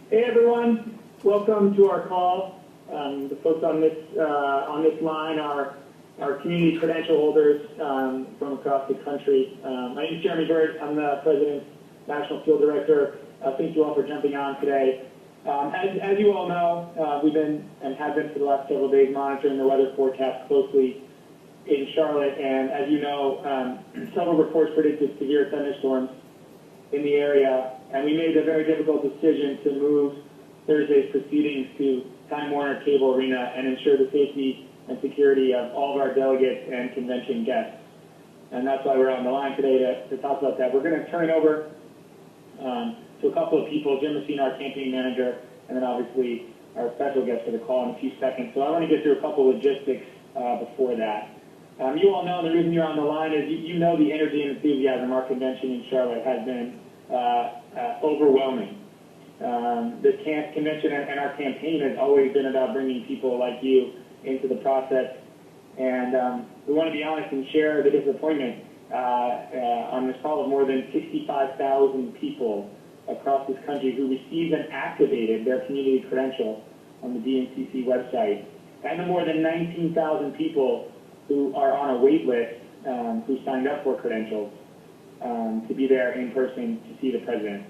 Hey everyone, welcome to our call. The folks on this line are our community credential holders from across the country. My name is Jeremy Bird. I'm the President's National Field Director. Thank you all for jumping on today. As you all know, we've been and have been for the last several days monitoring the weather forecast closely in Charlotte, and as you know, several reports predicted severe thunderstorms in the area, and we made the very difficult decision to move Thursday's proceedings to Time Warner Cable Arena and ensure the safety and security of all of our delegates and convention guests. And that's why we're on the line today to talk about that. We're going to turn it over to a couple of people, Jim Messina, our campaign manager, and then obviously our special guest for the call in a few seconds. So I want to get through a couple logistics before that. You all know, and the reason you're on the line is you know the energy and enthusiasm our convention in Charlotte has been overwhelming. The convention and our campaign has always been about bringing people like you into the process, and we want to be honest and share the disappointment on this call of more than 65,000 people across this country who received and activated their community credential on the DNCC website, and the more than 19,000 people who are on a wait list who signed up for credentials to be there in person to see the president.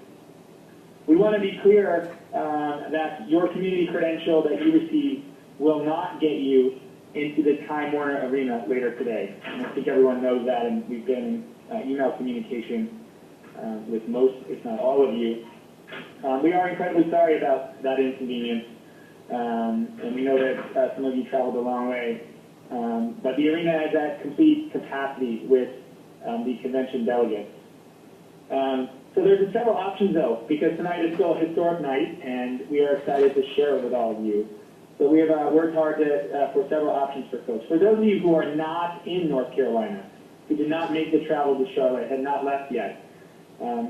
We want to be clear that your community credential that you receive will not get you into the Time Warner Arena later today. And I think everyone knows that, and we've been in email communication with most, if not all of you. We are incredibly sorry about that inconvenience, and we know that some of you traveled a long way. But the arena is at complete capacity with the convention delegates. So there's several options though, because tonight is still a historic night, and we are excited to share it with all of you. So we have worked hard for several options for folks. For those of you who are not in North Carolina, who did not make the travel to Charlotte, had not left yet,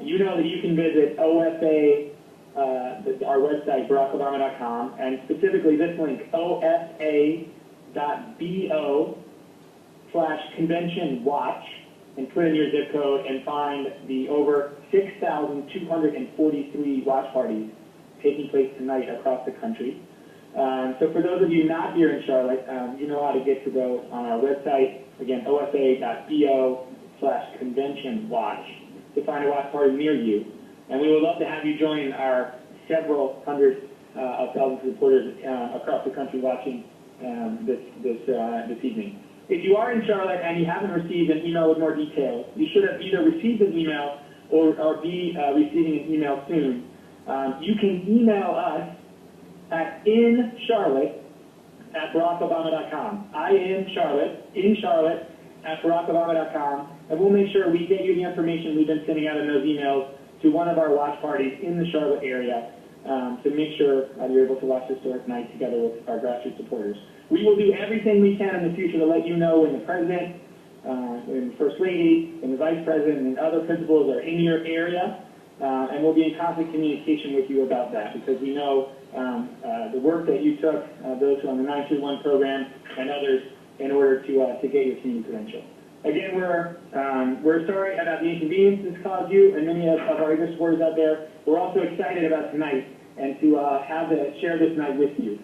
you know that you can visit OFA, our website, BarackObama.com, and specifically this link, ofa.bo/conventionwatch, and put in your zip code and find the over 6,243 watch parties taking place tonight across the country. So for those of you not here in Charlotte, you know how to get to those on our website. Again, ofa.bo/conventionwatch to find a watch party near you. And we would love to have you join our several hundreds of thousands of reporters across the country watching this evening. If you are in Charlotte and you haven't received an email with more details, you should have either received an email or be receiving an email soon. You can email us at incharlotte@BarackObama.com. in Charlotte@BarackObama.com, and we'll make sure we get you the information we've been sending out in those emails to one of our watch parties in the Charlotte area to make sure you're able to watch this historic night together with our grassroots supporters. We will do everything we can in the future to let you know when the President, when the First Lady, and the Vice President, and other principals are in your area, and we'll be in constant communication with you about that, because we know the work that you took, those who are on the 921 program and others, in order to get your community credential. Again, we're sorry about the inconvenience this caused you and many of our eager supporters out there. We're also excited about tonight and to share this night with you.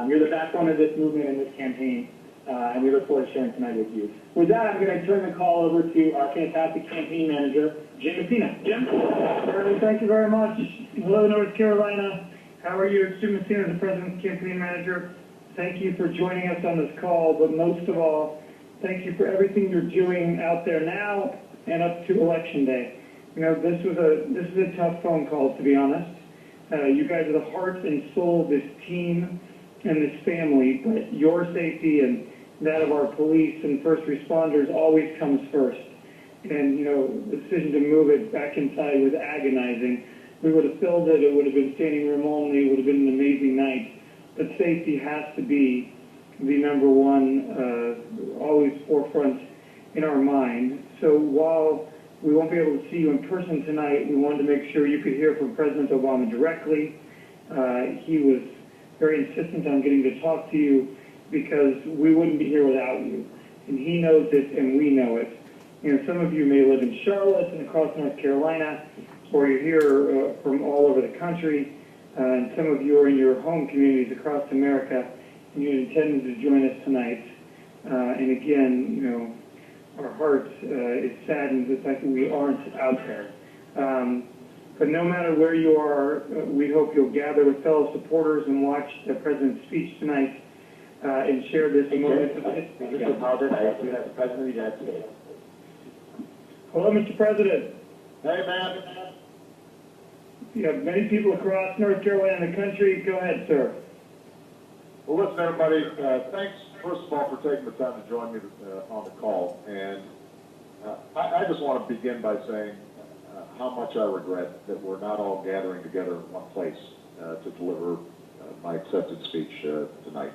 You're the backbone of this movement and this campaign, and we look forward to sharing tonight with you. With that, I'm going to turn the call over to our fantastic campaign manager, Jim Messina. Jim? Charlie, thank you very much. Hello, North Carolina. How are you? It's Jim Messina, the President's campaign manager. Thank you for joining us on this call, but most of all, thank you for everything you're doing out there now and up to Election Day. You know, this is a tough phone call, to be honest. You guys are the heart and soul of this team and this family, but your safety and that of our police and first responders always comes first. And, you know, the decision to move it back inside was agonizing. We would have filled it. It would have been standing room only. It would have been an amazing night. But safety has to be the number one, always forefront in our mind. So while we won't be able to see you in person tonight, we wanted to make sure you could hear from President Obama directly. He was very insistent on getting to talk to you because we wouldn't be here without you. And he knows it and we know it. You know, some of you may live in Charlotte and across North Carolina, or you're here from all over the country. and some of you are in your home communities across America, and you intended to join us tonight. And again, you know, our hearts is saddened the fact that we aren't out there. But no matter where you are, we hope you'll gather with fellow supporters and watch the President's speech tonight and share this moment of history. Mr. President, I do have the President of the United States. Hello, Mr. President. Hey, man. You have many people across North Carolina and the country. Go ahead, sir. Well, listen, everybody, thanks, first of all, for taking the time to join me on the call. And I just want to begin by saying how much I regret that we're not all gathering together in one place to deliver my acceptance speech tonight.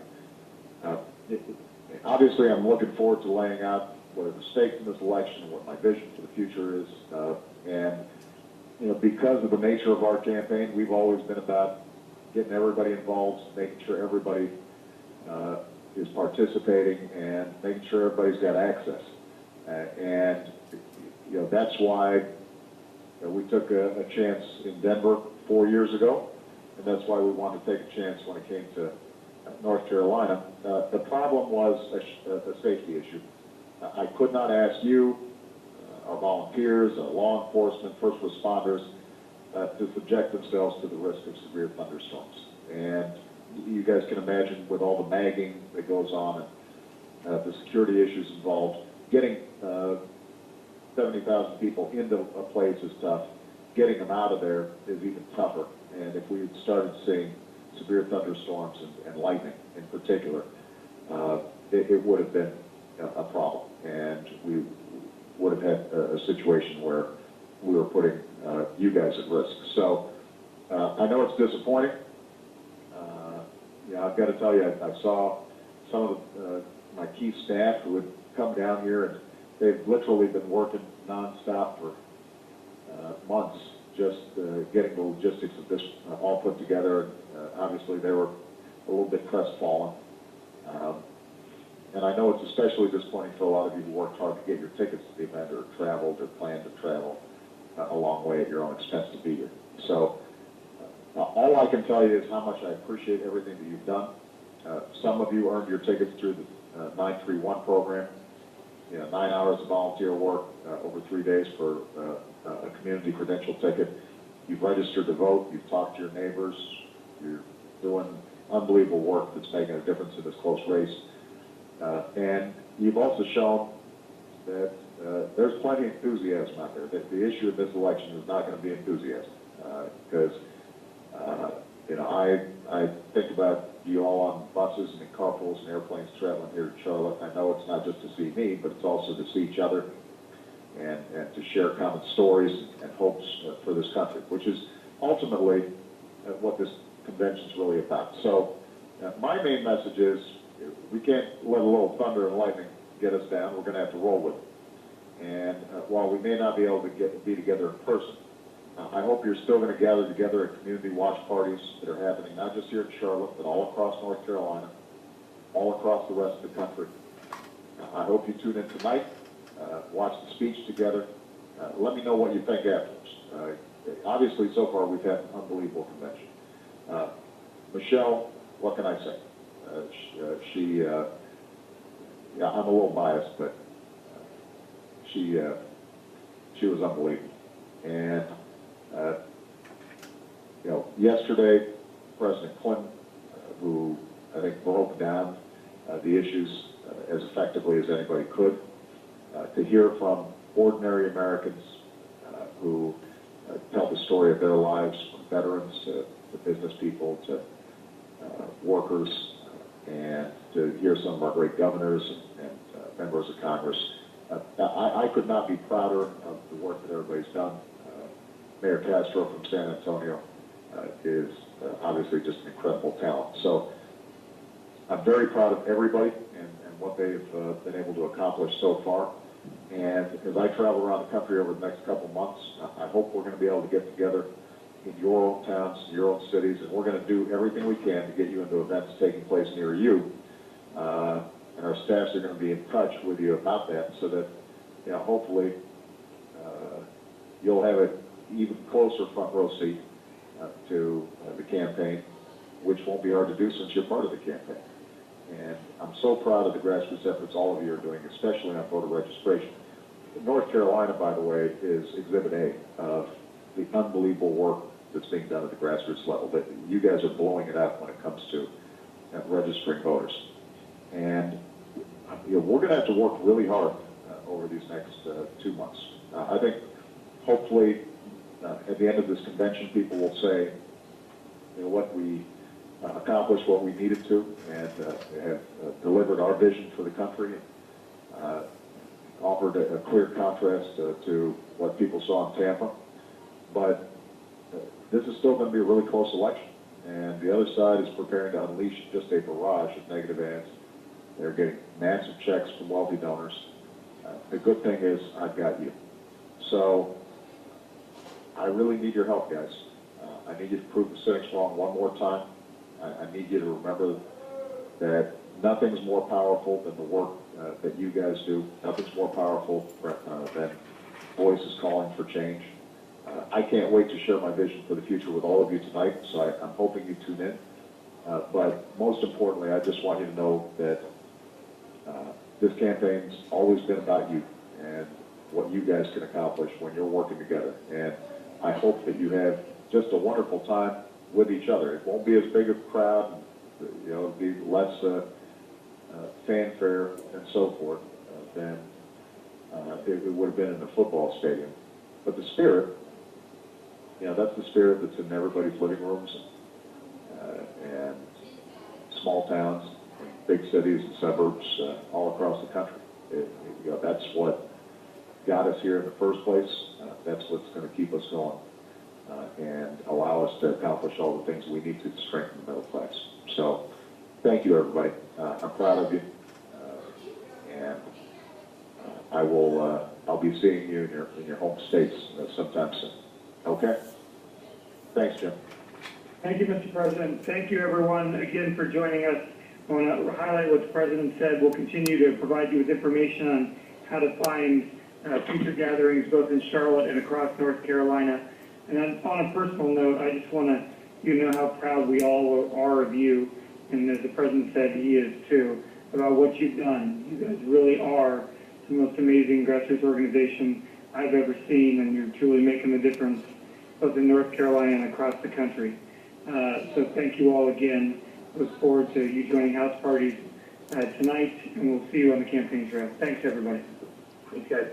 Obviously, I'm looking forward to laying out what are the stakes in this election, what my vision for the future is. And, you know, because of the nature of our campaign, we've always been about getting everybody involved, making sure everybody is participating, and making sure everybody's got access. And, you know, that's why we took a chance in Denver 4 years ago, and that's why we wanted to take a chance when it came to North Carolina. The problem was a safety issue. I could not ask you, our volunteers, our law enforcement, first responders, to subject themselves to the risk of severe thunderstorms. And you guys can imagine with all the magging that goes on and the security issues involved, getting 70,000 people into a place is tough. Getting them out of there is even tougher. And if we had started seeing severe thunderstorms and lightning in particular, it would have been a problem. And we would have had a situation where we were putting you guys at risk. So I know it's disappointing. I've got to tell you, I saw some of my key staff who had come down here, and they've literally been working nonstop for months just getting the logistics of this all put together. Obviously, they were a little bit crestfallen. And I know it's especially disappointing for a lot of you who worked hard to get your tickets to the event or traveled or planned to travel a long way at your own expense to be here. So all I can tell you is how much I appreciate everything that you've done. Some of you earned your tickets through the 931 program. 9 hours of volunteer work over 3 days for a community credential ticket. You've registered to vote. You've talked to your neighbors. You're doing unbelievable work that's making a difference in this close race. And you've also shown that there's plenty of enthusiasm out there. That the issue of this election is not going to be enthusiasm. Because, I think about you all on buses and in carpools and airplanes traveling here to Charlotte. I know it's not just to see me, but it's also to see each other and to share common stories and hopes for this country, which is ultimately what this convention is really about. So my main message is we can't let a little thunder and lightning get us down. We're going to have to roll with it. And while we may not be able to be together in person, I hope you're still going to gather together at community watch parties that are happening not just here in Charlotte, but all across North Carolina, all across the rest of the country. I hope you tune in tonight, watch the speech together. Let me know what you think afterwards. Obviously, so far, we've had an unbelievable convention. Michelle, what can I say? I'm a little biased, but she was unbelievable. And yesterday, President Clinton, who I think broke down the issues as effectively as anybody could, to hear from ordinary Americans who tell the story of their lives, from veterans to business people to workers, and to hear some of our great governors and members of Congress. I could not be prouder of the work that everybody's done. Mayor Castro from San Antonio is obviously just an incredible talent. So I'm very proud of everybody and what they've been able to accomplish so far. And as I travel around the country over the next couple months, I hope we're going to be able to get together in your own towns, your own cities, and we're going to do everything we can to get you into events taking place near you. And our staffs are going to be in touch with you about that so that, hopefully you'll have an even closer front row seat to the campaign, which won't be hard to do since you're part of the campaign. And I'm so proud of the grassroots efforts all of you are doing, especially on voter registration. North Carolina, by the way, is Exhibit A of the unbelievable work that's being done at the grassroots level. That you guys are blowing it out when it comes to registering voters. And we're going to have to work really hard over these next 2 months. I think hopefully at the end of this convention, people will say, you know what, we accomplished what we needed to and have delivered our vision for the country, offered a clear contrast to what people saw in Tampa. But this is still going to be a really close election. And the other side is preparing to unleash just a barrage of negative ads. They're getting massive checks from wealthy donors. The good thing is I've got you. So I really need your help, guys. I need you to prove the cynics wrong one more time. I need you to remember that nothing's more powerful than the work that you guys do. Nothing's more powerful than voices calling for change. I can't wait to share my vision for the future with all of you tonight, so I'm hoping you tune in. But most importantly, I just want you to know that this campaign's always been about you and what you guys can accomplish when you're working together. And I hope that you have just a wonderful time with each other. It won't be as big a crowd, it'll be less fanfare and so forth than it would have been in a football stadium. But the spirit, that's the spirit that's in everybody's living rooms and small towns, big cities and suburbs all across the country. That's what got us here in the first place. That's what's going to keep us going and allow us to accomplish all the things we need to strengthen the middle class. So thank you, everybody. I'm proud of you. And I'll be seeing you in your home states sometime soon. Okay? Thanks, Jim. Thank you, Mr. President. Thank you, everyone, again for joining us. I want to highlight what the President said. We'll continue to provide you with information on how to find future gatherings both in Charlotte and across North Carolina. And then on a personal note, I just want you to know how proud we all are of you, and as the President said, he is too, about what you've done. You guys really are the most amazing grassroots organization I've ever seen, and you're truly making a difference both in North Carolina and across the country. So thank you all again. Look forward to you joining house parties tonight, and we'll see you on the campaign trail. Thanks, everybody. Thanks, guys.